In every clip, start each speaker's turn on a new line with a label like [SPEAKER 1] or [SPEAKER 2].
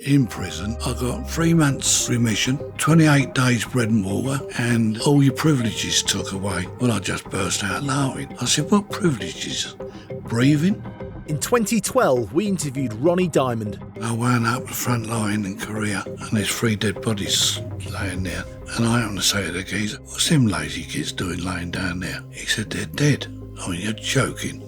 [SPEAKER 1] in prison. I got 3 months remission, 28 days bread and water, and all your privileges took away. Well, I just burst out laughing. I said, what privileges? Breathing?
[SPEAKER 2] In 2012, we interviewed Ronnie Diamond.
[SPEAKER 1] I wound up the front line in Korea, and there's 3 dead bodies laying there. And I happened to say to the geezer, what's them lazy kids doing laying down there? He said, they're dead. I mean, you're joking.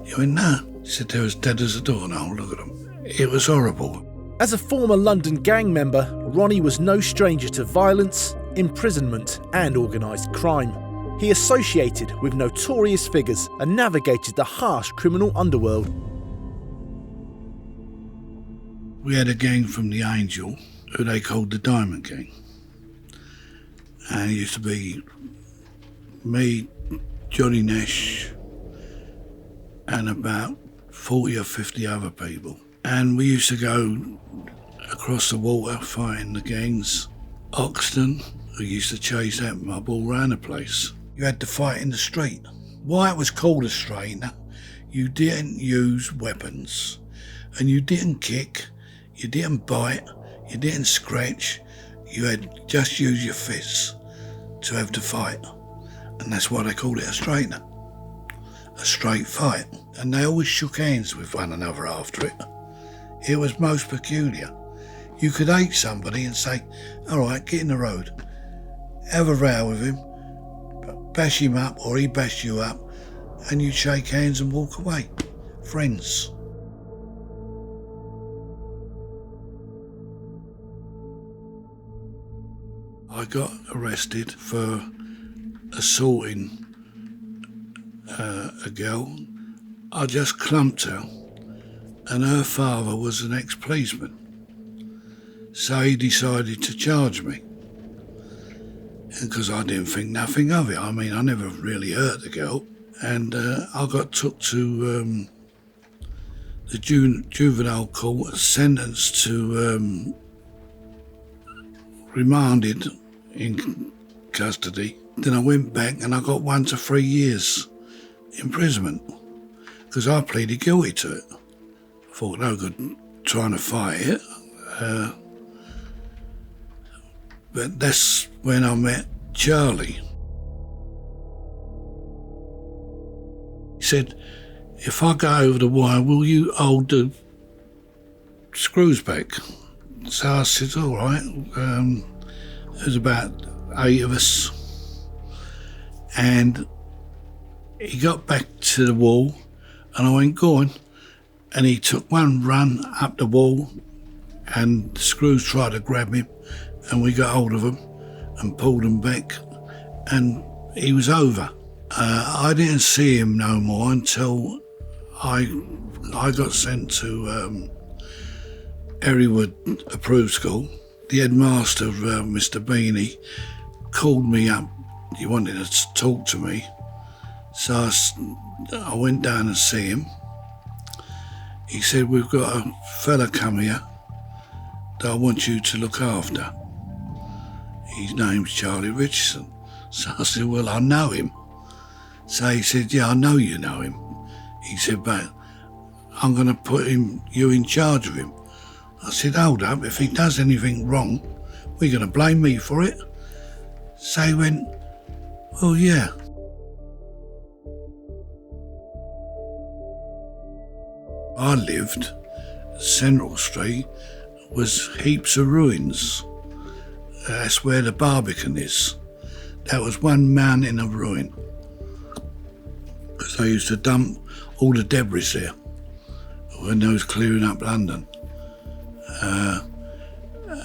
[SPEAKER 1] He went, no. He said, they're as dead as a doornail. Look at them. It was horrible.
[SPEAKER 2] As a former London gang member, Ronnie was no stranger to violence, imprisonment and organised crime. He associated with notorious figures and navigated the harsh criminal underworld.
[SPEAKER 1] We had a gang from the Angel, who they called the Diamond Gang. And it used to be me, Johnny Nash, and about 40 or 50 other people. And we used to go across the water fighting the gangs. Oxton, who used to chase that mob all around the place. You had to fight in the street. Why it was called a straightener, you didn't use weapons. And you didn't kick, you didn't bite, you didn't scratch. You had just use your fists to have to fight. And that's why they called it a straightener. A straight fight. And they always shook hands with one another after it. It was most peculiar. You could hate somebody and say, all right, get in the road. Have a row with him, bash him up or he bash you up, and you'd shake hands and walk away. Friends. I got arrested for assaulting a girl. I just clumped her, and her father was an ex-policeman. So he decided to charge me. And because I didn't think nothing of it. I mean, I never really hurt the girl. And I got took to the juvenile court, sentenced to remanded in custody. Then I went back and I got 1 to 3 years imprisonment because I pleaded guilty to it. I thought no good trying to fight it. But that's when I met Charlie. He said, if I go over the wire, will you hold the screws back? So I said, all right. There's about 8 of us. And he got back to the wall and I went, go on. And he took one run up the wall and the screws tried to grab him and we got hold of him and pulled him back and he was over. I didn't see him no more until I got sent to Erywood Approved School. The headmaster, Mr. Beanie, called me up. He wanted to talk to me. So I went down and see him. He said, we've got a fella come here that I want you to look after. His name's Charlie Richardson. So I said, well, I know him. So he said, yeah, I know you know him. He said, but I'm going to put you in charge of him. I said, hold up, if he does anything wrong, we're going to blame me for it? So he went, well, yeah. I lived, Central Street was heaps of ruins. That's where the Barbican is. That was one mountain of ruin. Because they used to dump all the debris there when they was clearing up London.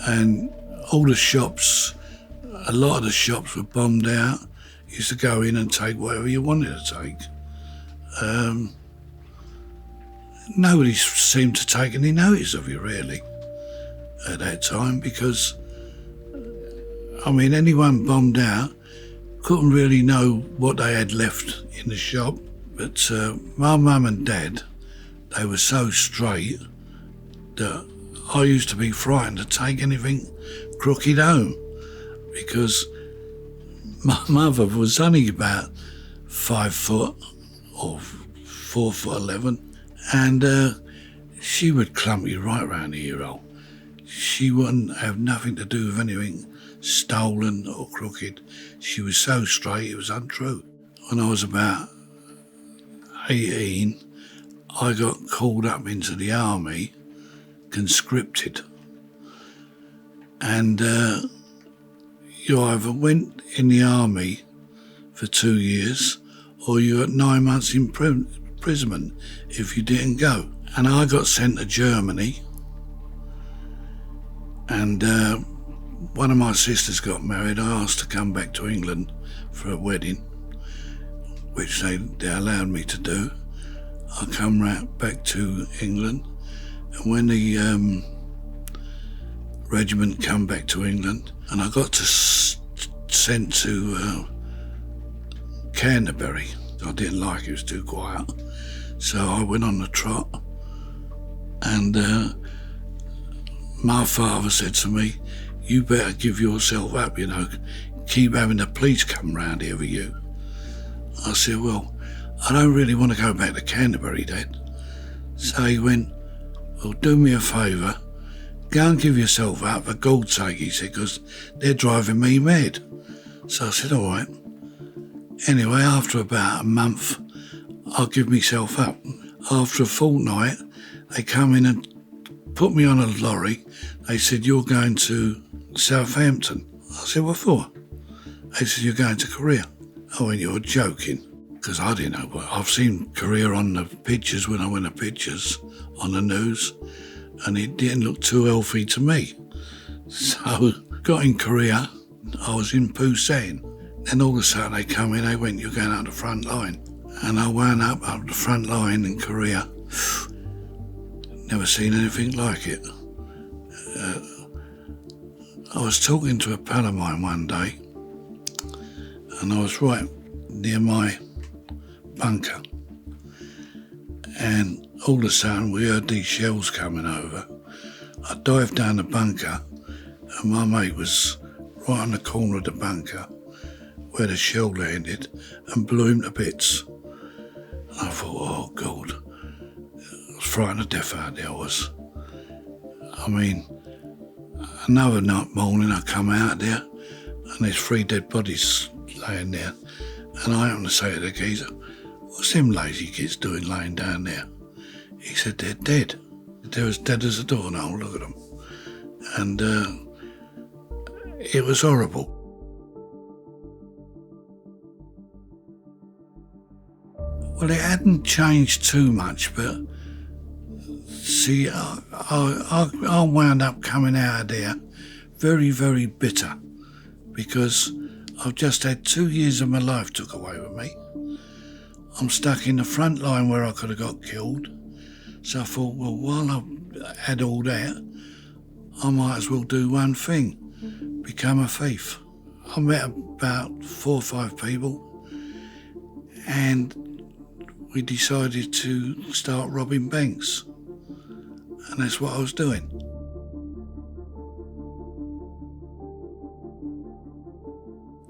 [SPEAKER 1] And all the shops, a lot of the shops were bombed out. You used to go in and take whatever you wanted to take. Nobody seemed to take any notice of you, really, at that time, because, I mean, anyone bombed out couldn't really know what they had left in the shop. But my mum and dad, they were so straight that I used to be frightened to take anything crooked home because my mother was only about 5 foot or 4'11", and she would clump you right round the ear hole. she wouldn't have nothing to do with anything stolen or crooked. She was so straight, it was untrue. When I was about 18, I got called up into the army, conscripted. And you either went in the army for 2 years or you got 9 months imprisonment if you didn't go. And I got sent to Germany, and one of my sisters got married. I asked to come back to England for a wedding, which they allowed me to do. I come right back to England, and when the regiment come back to England, and I got sent to Canterbury. I didn't like it, it was too quiet. So I went on the trot, and my father said to me, you better give yourself up, you know, keep having the police come round here with you. I said, well, I don't really want to go back to Canterbury, Dad. So he went, well, do me a favour, go and give yourself up for God's sake, he said, because they're driving me mad. So I said, all right. Anyway, after about a month, I'll give myself up. After a fortnight, they come in and put me on a lorry. They said, you're going to Southampton. I said, what for? They said, you're going to Korea. I went, you're joking. Because I didn't know what. I've seen Korea on the pictures when I went to pictures on the news, and it didn't look too healthy to me. So, got in Korea, I was in Busan. Then all of a sudden they come in, they went, you're going up the front line. And I wound up the front line in Korea. Never seen anything like it. I was talking to a pal of mine one day, and I was right near my bunker. And all of a sudden we heard these shells coming over. I dived down the bunker, and my mate was right on the corner of the bunker where the shell landed and blew him to bits. And I thought, oh God, I was frightened to death out there, I was. I mean, another night morning I come out there and there's 3 dead bodies laying there. And I happened to say to the geezer, what's them lazy kids doing laying down there? He said, they're dead. They're as dead as a doornail, look at them. And it was horrible. Well, it hadn't changed too much, but see, I wound up coming out of there very, very bitter, because I've just had 2 years of my life took away with me. I'm stuck in the front line where I could have got killed. So I thought, well, while I had all that, I might as well do one thing, become a thief. I met about 4 or 5 people, and we decided to start robbing banks. And that's what I was doing.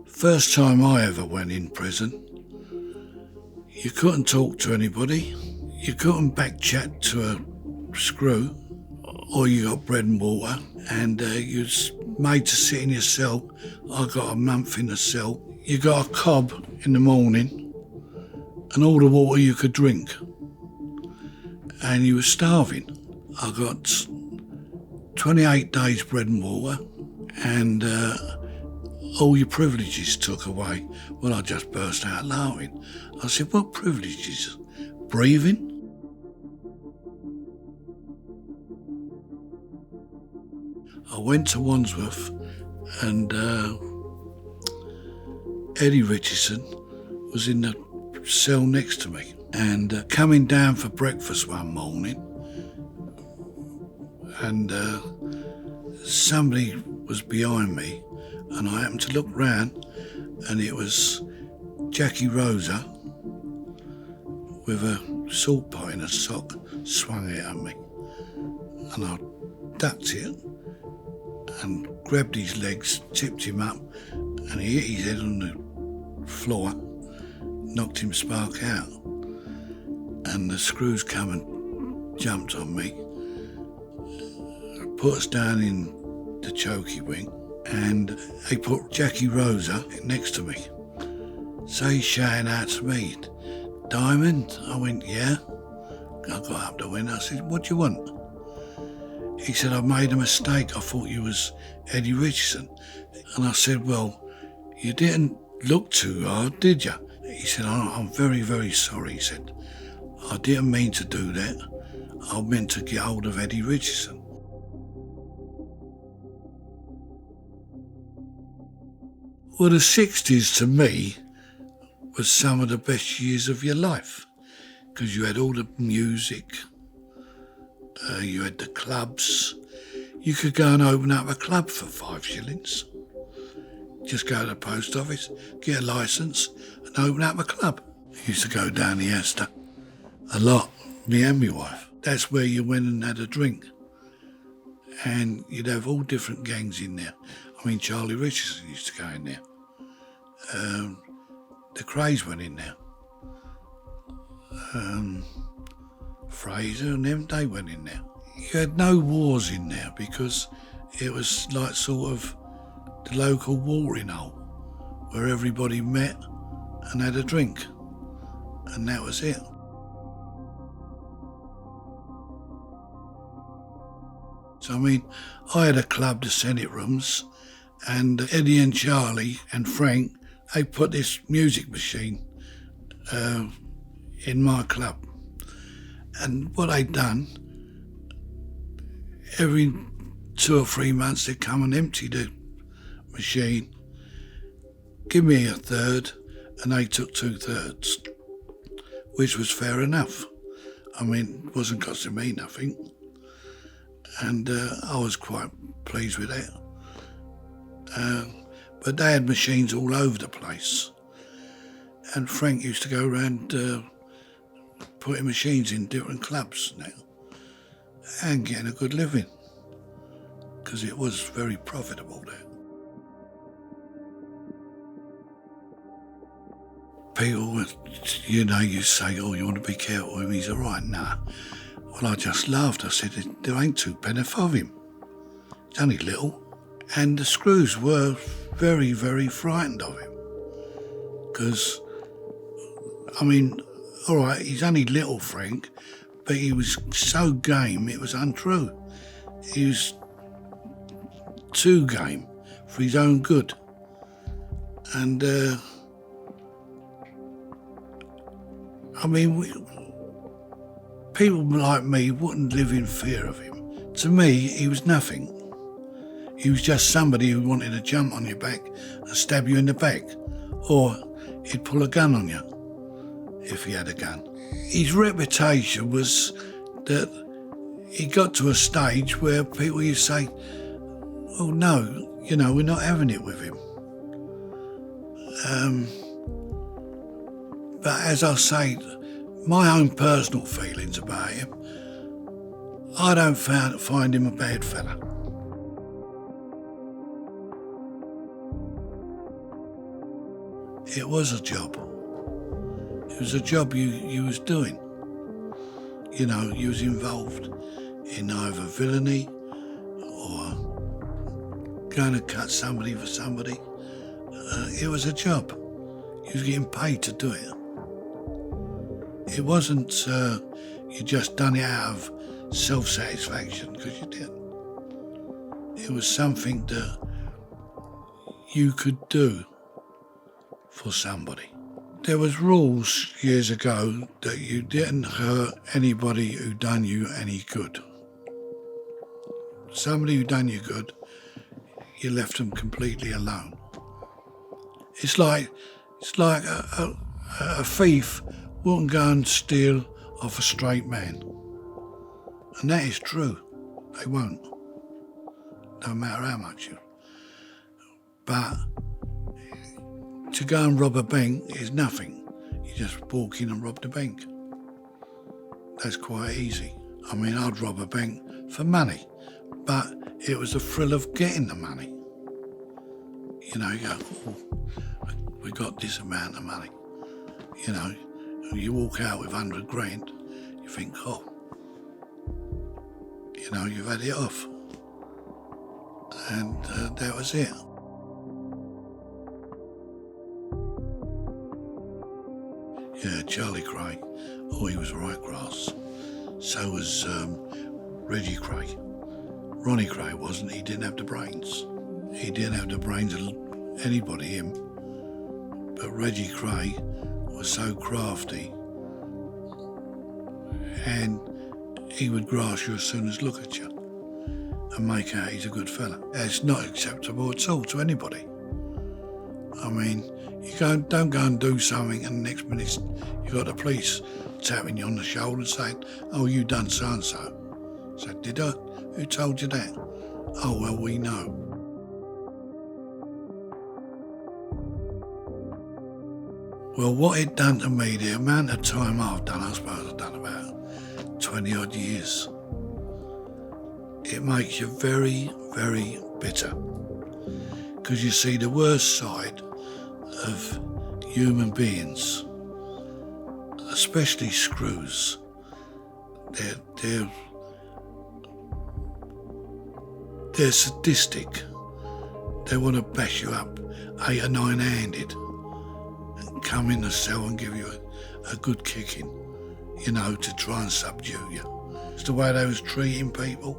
[SPEAKER 1] First time I ever went in prison, you couldn't talk to anybody, you couldn't back chat to a screw, or you got bread and water, and you was made to sit in your cell. I got a month in the cell. You got a cob in the morning, and all the water you could drink, and you were starving. I got 28 days bread and water, and all your privileges took away. Well, I just burst out laughing. I said, what privileges? Breathing? I went to Wandsworth, and Eddie Richardson was in the cell next to me, and coming down for breakfast one morning, and somebody was behind me, and I happened to look round, and it was Jackie Rosa with a salt pot in a sock, swung it at me, and I ducked it and grabbed his legs, tipped him up, and he hit his head on the floor, knocked him spark out, and the screws come and jumped on me, put us down in the chokey wing, and they put Jackie Rosa next to me. So he's shouting out to me, "Diamond?" I went, "Yeah." I got up the window. I said, "What do you want?" He said, "I made a mistake. I thought you was Eddie Richardson." And I said, "Well, you didn't look too hard, did you?" He said, "I'm very, very sorry." He said, "I didn't mean to do that. I meant to get hold of Eddie Richardson." Well, the 60s to me was some of the best years of your life, because you had all the music, you had the clubs. You could go and open up a club for 5 shillings. Just go to the post office, get a licence and open up a club. I used to go down the Astor a lot, me and my wife. That's where you went and had a drink. And you'd have all different gangs in there. I mean, Charlie Richardson used to go in there. The Krays went in there. Fraser and them, they went in there. You had no wars in there because it was like sort of the local watering hole where everybody met and had a drink, and that was it. So I mean, I had a club, the Senate Rooms, and Eddie and Charlie and Frank, they put this music machine in my club. And what they'd done, every 2 or 3 months they'd come and empty the machine, give me a third, and they took 2/3, which was fair enough. I mean, it wasn't costing me nothing. And I was quite pleased with that. But they had machines all over the place. And Frank used to go around putting machines in different clubs now and getting a good living, because it was very profitable there. People, you say, "Oh, you want to be careful with him, he's all right." Nah. Well, I just laughed. I said, "There ain't 2 pence of him. It's only little." And the screws were very, very frightened of him. Because, I mean, all right, he's only little, Frank, but he was so game, it was untrue. He was too game for his own good. And, I mean, people like me wouldn't live in fear of him. To me, he was nothing. He was just somebody who wanted to jump on your back and stab you in the back, or he'd pull a gun on you if he had a gun. His reputation was that he got to a stage where people used to say, "Oh no, we're not having it with him." But as I say, my own personal feelings about him, I don't find him a bad fella. It was a job. It was a job you was doing. You was involved in either villainy or going to cut somebody for somebody. It was a job. You was getting paid to do it. It wasn't you just done it out of self-satisfaction, because you didn't. It was something that you could do for somebody. There was rules years ago that you didn't hurt anybody who done you any good. Somebody who done you good, you left them completely alone. It's like a thief wouldn't go and steal off a straight man. And that is true. They won't. No matter how much you. But to go and rob a bank is nothing. You just walk in and rob the bank. That's quite easy. I mean, I'd rob a bank for money, but it was the thrill of getting the money. You go, "Oh, we got this amount of money." You walk out with 100 grand, you think, "Oh, you've had it off." And that was it. Yeah, Charlie Kray. Oh, he was right grass. So was Reggie Kray. Ronnie Kray wasn't. He didn't have the brains. He didn't have the brains of anybody, him. But Reggie Kray was so crafty, and he would grass you as soon as look at you and make out he's a good fella. It's not acceptable at all to anybody. I mean, don't go and do something and the next minute you've got the police tapping you on the shoulder and saying, oh, you done so-and-so. So, did I? Who told you that? Oh, well, we know. Well, what it done to me, the amount of time I've done, I suppose I've done about 20 odd years. It makes you very, very bitter. Because you see the worst side of human beings, especially screws. They're sadistic. They want to bash you up 8 or 9-handed and come in the cell and give you a good kicking, to try and subdue you. It's the way they was treating people.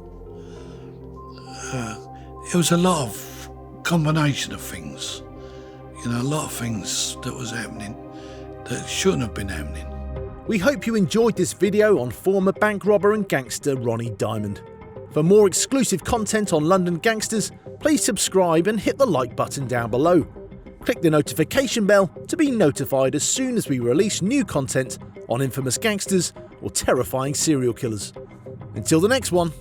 [SPEAKER 1] It was a lot of combination of things. A lot of things that was happening that shouldn't have been happening.
[SPEAKER 2] We hope you enjoyed this video on former bank robber and gangster Ronnie Diamond. For more exclusive content on London gangsters, please subscribe and hit the like button down below. Click the notification bell to be notified as soon as we release new content on infamous gangsters or terrifying serial killers. Until the next one.